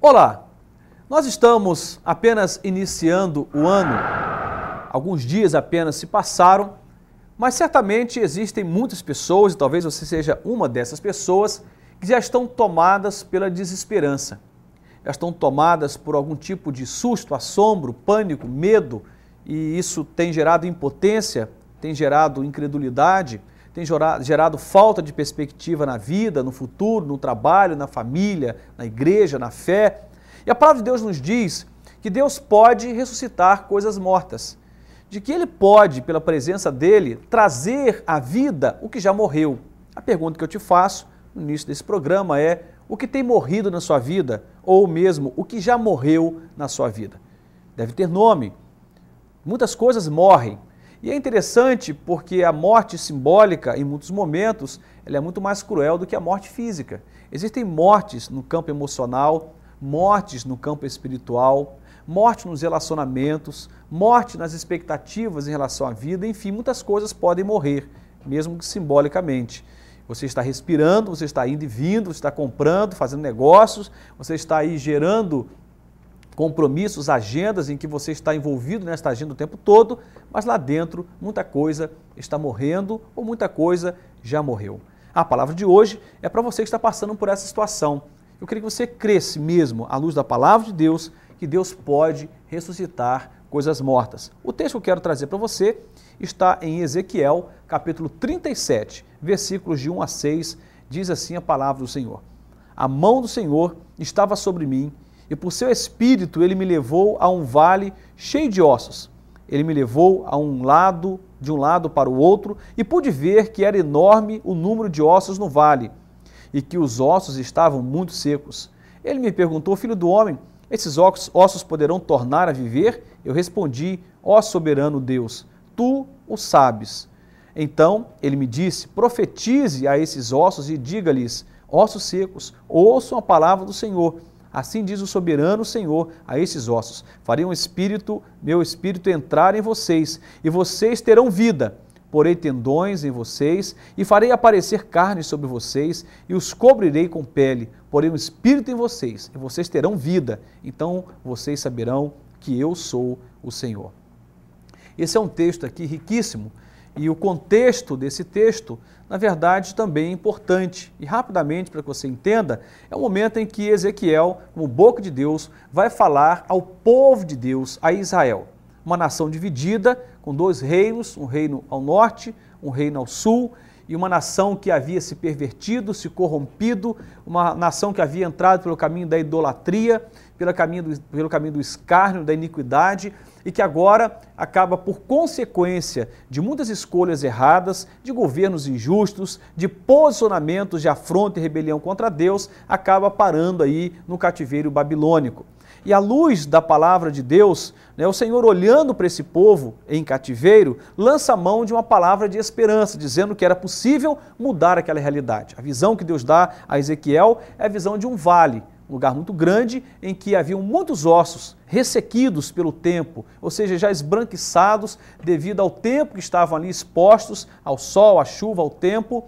Olá, nós estamos apenas iniciando o ano, alguns dias apenas se passaram, mas certamente existem muitas pessoas, e talvez você seja uma dessas pessoas, que já estão tomadas pela desesperança, já estão tomadas por algum tipo de susto, assombro, pânico, medo, e isso tem gerado impotência, tem gerado incredulidade, tem gerado falta de perspectiva na vida, no futuro, no trabalho, na família, na igreja, na fé. E a palavra de Deus nos diz que Deus pode ressuscitar coisas mortas, de que Ele pode, pela presença dEle, trazer à vida o que já morreu. A pergunta que eu te faço no início desse programa é: o que tem morrido na sua vida, ou mesmo o que já morreu na sua vida? Deve ter nome. Muitas coisas morrem. E é interessante porque a morte simbólica, em muitos momentos, ela é muito mais cruel do que a morte física. Existem mortes no campo emocional, mortes no campo espiritual, morte nos relacionamentos, morte nas expectativas em relação à vida, enfim, muitas coisas podem morrer, mesmo que simbolicamente. Você está respirando, você está indo e vindo, você está comprando, fazendo negócios, você está aí gerando compromissos, agendas em que você está envolvido nesta agenda o tempo todo, mas lá dentro muita coisa está morrendo ou muita coisa já morreu. A palavra de hoje é para você que está passando por essa situação. Eu queria que você cresce mesmo à luz da palavra de Deus, que Deus pode ressuscitar coisas mortas. O texto que eu quero trazer para você está em Ezequiel, capítulo 37, versículos de 1 a 6, diz assim a palavra do Senhor. A mão do Senhor estava sobre mim, e por seu espírito ele me levou a um vale cheio de ossos. Ele me levou de um lado para o outro, e pude ver que era enorme o número de ossos no vale, e que os ossos estavam muito secos. Ele me perguntou: filho do homem, esses ossos poderão tornar a viver? Eu respondi: ó soberano Deus, tu o sabes. Então ele me disse: profetize a esses ossos e diga-lhes: ossos secos, ouçam a palavra do Senhor. Assim diz o soberano Senhor a esses ossos: farei meu espírito entrar em vocês, e vocês terão vida. Porei tendões em vocês, e farei aparecer carne sobre vocês, e os cobrirei com pele. Porei um espírito em vocês, e vocês terão vida. Então vocês saberão que eu sou o Senhor. Esse é um texto aqui riquíssimo, e o contexto desse texto, na verdade, também é importante. E rapidamente, para que você entenda, é o momento em que Ezequiel, como boca de Deus, vai falar ao povo de Deus, a Israel. Uma nação dividida, com dois reinos, um reino ao norte, um reino ao sul, e uma nação que havia se pervertido, se corrompido, uma nação que havia entrado pelo caminho da idolatria, pelo caminho do escárnio, da iniquidade, e que agora acaba por consequência de muitas escolhas erradas, de governos injustos, de posicionamentos de afronta e rebelião contra Deus, acaba parando aí no cativeiro babilônico. E à luz da palavra de Deus, o Senhor, olhando para esse povo em cativeiro, lança a mão de uma palavra de esperança, dizendo que era possível mudar aquela realidade. A visão que Deus dá a Ezequiel é a visão de um vale, um lugar muito grande em que haviam muitos ossos ressequidos pelo tempo, ou seja, já esbranquiçados devido ao tempo que estavam ali expostos ao sol, à chuva, ao tempo,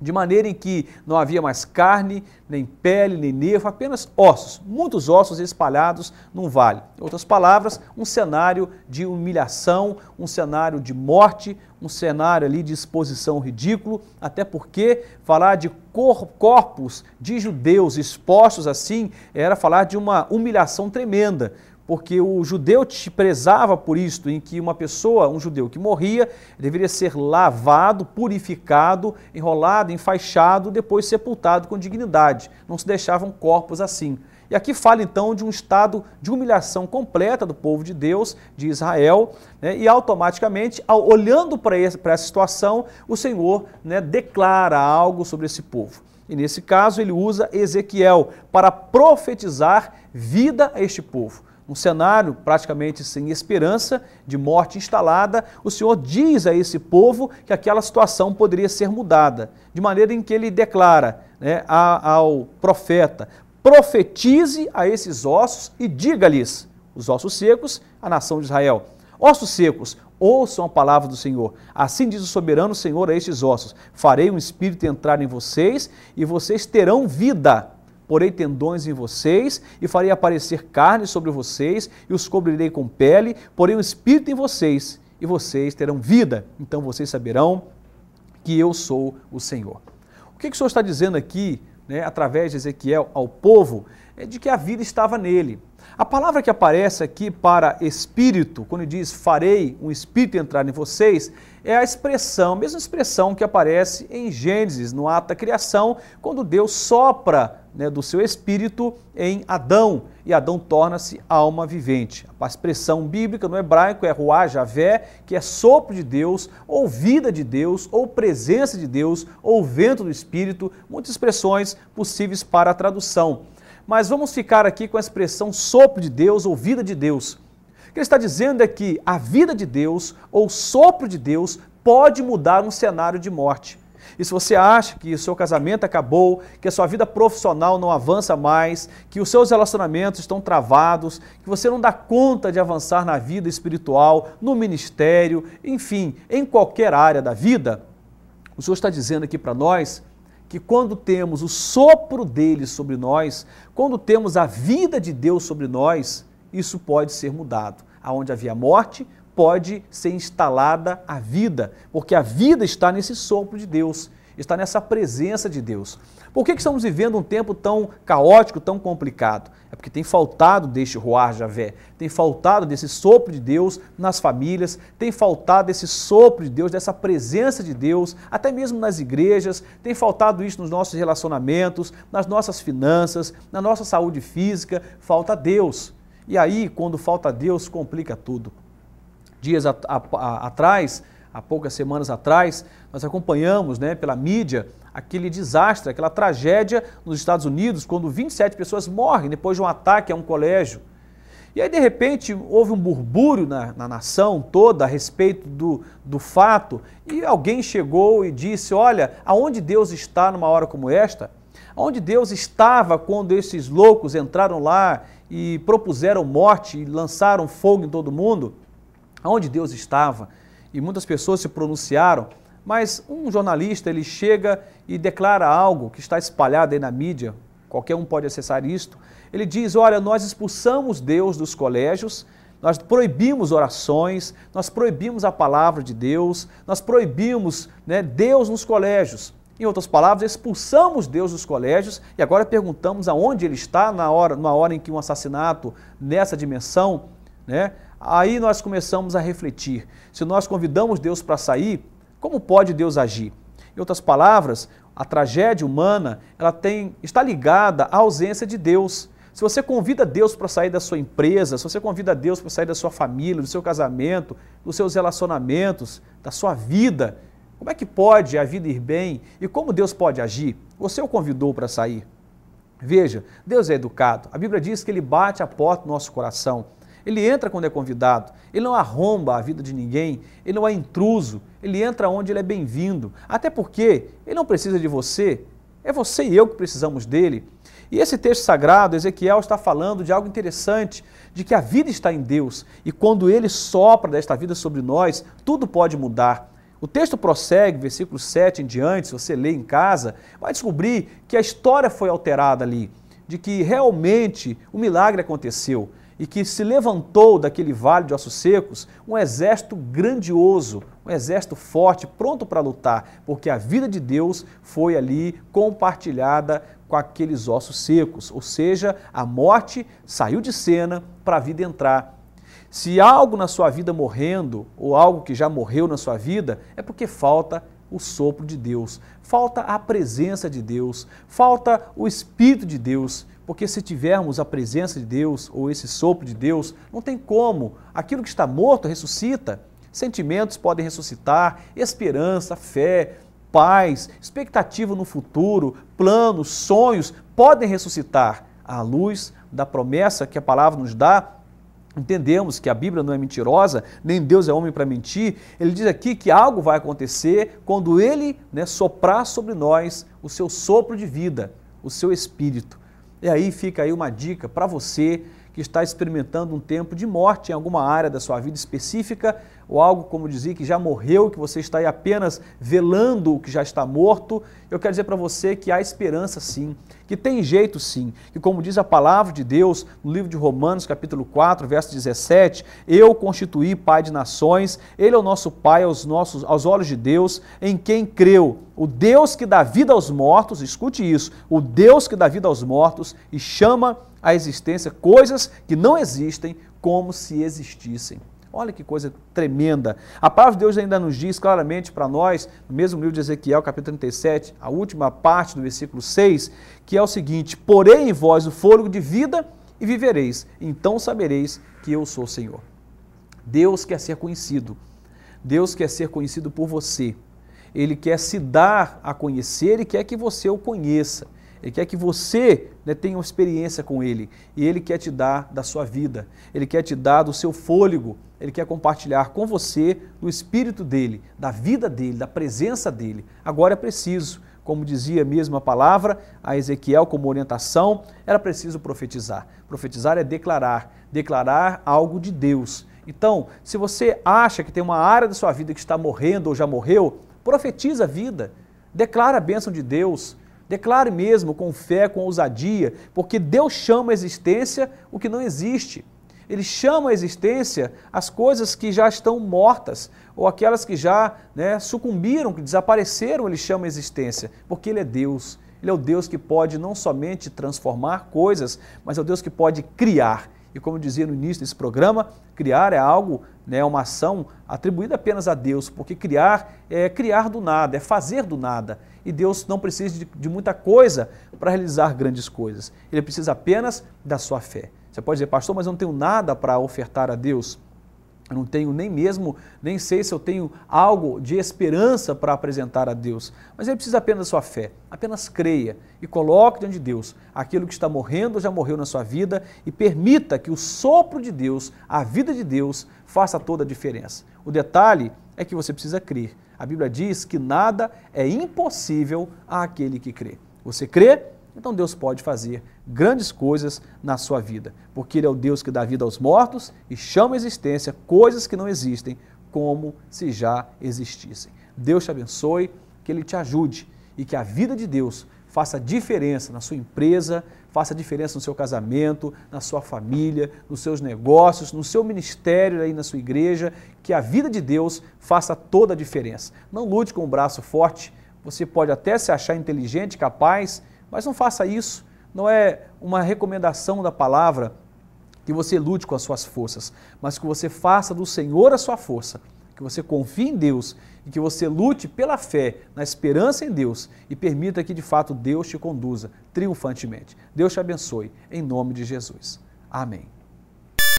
de maneira em que não havia mais carne, nem pele, nem nervo, apenas ossos, muitos ossos espalhados num vale. Em outras palavras, um cenário de humilhação, um cenário de morte, um cenário ali de exposição ridículo, até porque falar de corpos de judeus expostos assim era falar de uma humilhação tremenda, porque o judeu te prezava por isto, em que uma pessoa, um judeu que morria, deveria ser lavado, purificado, enrolado, enfaixado, depois sepultado com dignidade. Não se deixavam corpos assim. E aqui fala então de um estado de humilhação completa do povo de Deus, de Israel, e automaticamente, olhando para essa situação, o Senhor declara algo sobre esse povo. E nesse caso ele usa Ezequiel para profetizar vida a este povo. Um cenário praticamente sem esperança, de morte instalada, o Senhor diz a esse povo que aquela situação poderia ser mudada, de maneira em que ele declara ao profeta: profetize a esses ossos e diga-lhes, os ossos secos, a nação de Israel: ossos secos, ouçam a palavra do Senhor. Assim diz o soberano Senhor a estes ossos: farei um espírito entrar em vocês e vocês terão vida. porei tendões em vocês e farei aparecer carne sobre vocês e os cobrirei com pele, porei um espírito em vocês e vocês terão vida. Então vocês saberão que eu sou o Senhor. O que o Senhor está dizendo aqui, né, através de Ezequiel ao povo, é de que a vida estava nele. A palavra que aparece aqui para espírito, quando diz farei um espírito entrar em vocês, é a expressão, a mesma expressão que aparece em Gênesis, no ato da criação, quando Deus sopra, né, do seu espírito em Adão, e Adão torna-se alma vivente. A expressão bíblica no hebraico é ruá javé, que é sopro de Deus, ou vida de Deus, ou presença de Deus, ou vento do Espírito, muitas expressões possíveis para a tradução. Mas vamos ficar aqui com a expressão sopro de Deus ou vida de Deus. O que ele está dizendo é que a vida de Deus ou sopro de Deus pode mudar um cenário de morte. E se você acha que o seu casamento acabou, que a sua vida profissional não avança mais, que os seus relacionamentos estão travados, que você não dá conta de avançar na vida espiritual, no ministério, enfim, em qualquer área da vida, o Senhor está dizendo aqui para nós que quando temos o sopro dele sobre nós, quando temos a vida de Deus sobre nós, isso pode ser mudado. Aonde havia morte, pode ser instalada a vida, porque a vida está nesse sopro de Deus, está nessa presença de Deus. Por que estamos vivendo um tempo tão caótico, tão complicado? É porque tem faltado deste ruar javé, tem faltado desse sopro de Deus nas famílias, tem faltado desse sopro de Deus, dessa presença de Deus, até mesmo nas igrejas, tem faltado isso nos nossos relacionamentos, nas nossas finanças, na nossa saúde física, falta Deus. E aí, quando falta Deus, complica tudo. Dias atrás, há poucas semanas atrás, nós acompanhamos, né, pela mídia aquele desastre, aquela tragédia nos Estados Unidos, quando 27 pessoas morrem depois de um ataque a um colégio. E aí, de repente, houve um burbúrio na nação toda a respeito do fato, e alguém chegou e disse, olha, aonde Deus está numa hora como esta? Aonde Deus estava quando esses loucos entraram lá e propuseram morte e lançaram fogo em todo mundo? Aonde Deus estava? E muitas pessoas se pronunciaram, mas um jornalista ele chega e declara algo que está espalhado aí na mídia, qualquer um pode acessar isto. Ele diz, olha, nós expulsamos Deus dos colégios, nós proibimos orações, nós proibimos a palavra de Deus, nós proibimos, né, Deus nos colégios. Em outras palavras, expulsamos Deus dos colégios e agora perguntamos aonde ele está numa hora em que um assassinato nessa dimensão, né? Aí nós começamos a refletir. Se nós convidamos Deus para sair, como pode Deus agir? Em outras palavras, a tragédia humana está ligada à ausência de Deus. Se você convida Deus para sair da sua empresa, se você convida Deus para sair da sua família, do seu casamento, dos seus relacionamentos, da sua vida, como é que pode a vida ir bem e como Deus pode agir? Você o convidou para sair. Veja, Deus é educado. A Bíblia diz que Ele bate a porta do nosso coração. Ele entra quando é convidado, ele não arromba a vida de ninguém, ele não é intruso, ele entra onde ele é bem-vindo. Até porque ele não precisa de você, é você e eu que precisamos dele. E esse texto sagrado, Ezequiel está falando de algo interessante, de que a vida está em Deus e quando ele sopra desta vida sobre nós, tudo pode mudar. O texto prossegue, versículo 7 em diante, se você ler em casa, vai descobrir que a história foi alterada ali, de que realmente o milagre aconteceu. E que se levantou daquele vale de ossos secos um exército grandioso, um exército forte, pronto para lutar, porque a vida de Deus foi ali compartilhada com aqueles ossos secos, ou seja, a morte saiu de cena para a vida entrar. Se algo na sua vida morrendo, ou algo que já morreu na sua vida, é porque falta o sopro de Deus, falta a presença de Deus, falta o Espírito de Deus. Porque se tivermos a presença de Deus ou esse sopro de Deus, não tem como. Aquilo que está morto ressuscita. Sentimentos podem ressuscitar, esperança, fé, paz, expectativa no futuro, planos, sonhos podem ressuscitar. À luz da promessa que a palavra nos dá, entendemos que a Bíblia não é mentirosa, nem Deus é homem para mentir. Ele diz aqui que algo vai acontecer quando Ele, né, soprar sobre nós o seu sopro de vida, o seu Espírito. E aí fica aí uma dica para você que está experimentando um tempo de morte em alguma área da sua vida específica, ou algo, como dizia, que já morreu, que você está aí apenas velando o que já está morto, eu quero dizer para você que há esperança sim, que tem jeito sim, que como diz a palavra de Deus no livro de Romanos, capítulo 4, verso 17, eu constituí Pai de nações, Ele é o nosso Pai aos olhos de Deus, em quem creu, o Deus que dá vida aos mortos, escute isso, o Deus que dá vida aos mortos e chama à existência coisas que não existem como se existissem. Olha que coisa tremenda. A palavra de Deus ainda nos diz claramente para nós, no mesmo livro de Ezequiel, capítulo 37, a última parte do versículo 6, que é o seguinte: porei em vós o fôlego de vida e vivereis, então sabereis que eu sou o Senhor. Deus quer ser conhecido. Deus quer ser conhecido por você. Ele quer se dar a conhecer e quer que você o conheça. Ele quer que você tenha uma experiência com Ele. E Ele quer te dar da sua vida. Ele quer te dar do seu fôlego. Ele quer compartilhar com você do Espírito dEle, da vida dEle, da presença dEle. Agora é preciso, como dizia mesmo a palavra, a Ezequiel como orientação, era preciso profetizar. Profetizar é declarar algo de Deus. Então, se você acha que tem uma área da sua vida que está morrendo ou já morreu, profetiza a vida, declara a bênção de Deus, declare mesmo com fé, com ousadia, porque Deus chama à existência o que não existe. Ele chama à existência as coisas que já estão mortas, ou aquelas que já sucumbiram, que desapareceram, Ele chama à existência, porque Ele é Deus. Ele é o Deus que pode não somente transformar coisas, mas é o Deus que pode criar. E como eu dizia no início desse programa, criar é algo, uma ação atribuída apenas a Deus, porque criar é criar do nada, é fazer do nada. E Deus não precisa de muita coisa para realizar grandes coisas. Ele precisa apenas da sua fé. Você pode dizer, pastor, mas eu não tenho nada para ofertar a Deus. Eu não tenho nem sei se eu tenho algo de esperança para apresentar a Deus. Mas Ele precisa apenas da sua fé. Apenas creia e coloque diante de Deus aquilo que está morrendo ou já morreu na sua vida e permita que o sopro de Deus, a vida de Deus, faça toda a diferença. O detalhe é que você precisa crer. A Bíblia diz que nada é impossível àquele que crê. Você crê? Então Deus pode fazer grandes coisas na sua vida, porque Ele é o Deus que dá vida aos mortos e chama à existência coisas que não existem como se já existissem. Deus te abençoe, que Ele te ajude e que a vida de Deus faça diferença na sua empresa, faça diferença no seu casamento, na sua família, nos seus negócios, no seu ministério aí na sua igreja, que a vida de Deus faça toda a diferença. Não lute com o braço forte, você pode até se achar inteligente, capaz, mas não faça isso, não é uma recomendação da palavra que você lute com as suas forças, mas que você faça do Senhor a sua força, que você confie em Deus e que você lute pela fé, na esperança em Deus e permita que de fato Deus te conduza triunfantemente. Deus te abençoe, em nome de Jesus. Amém.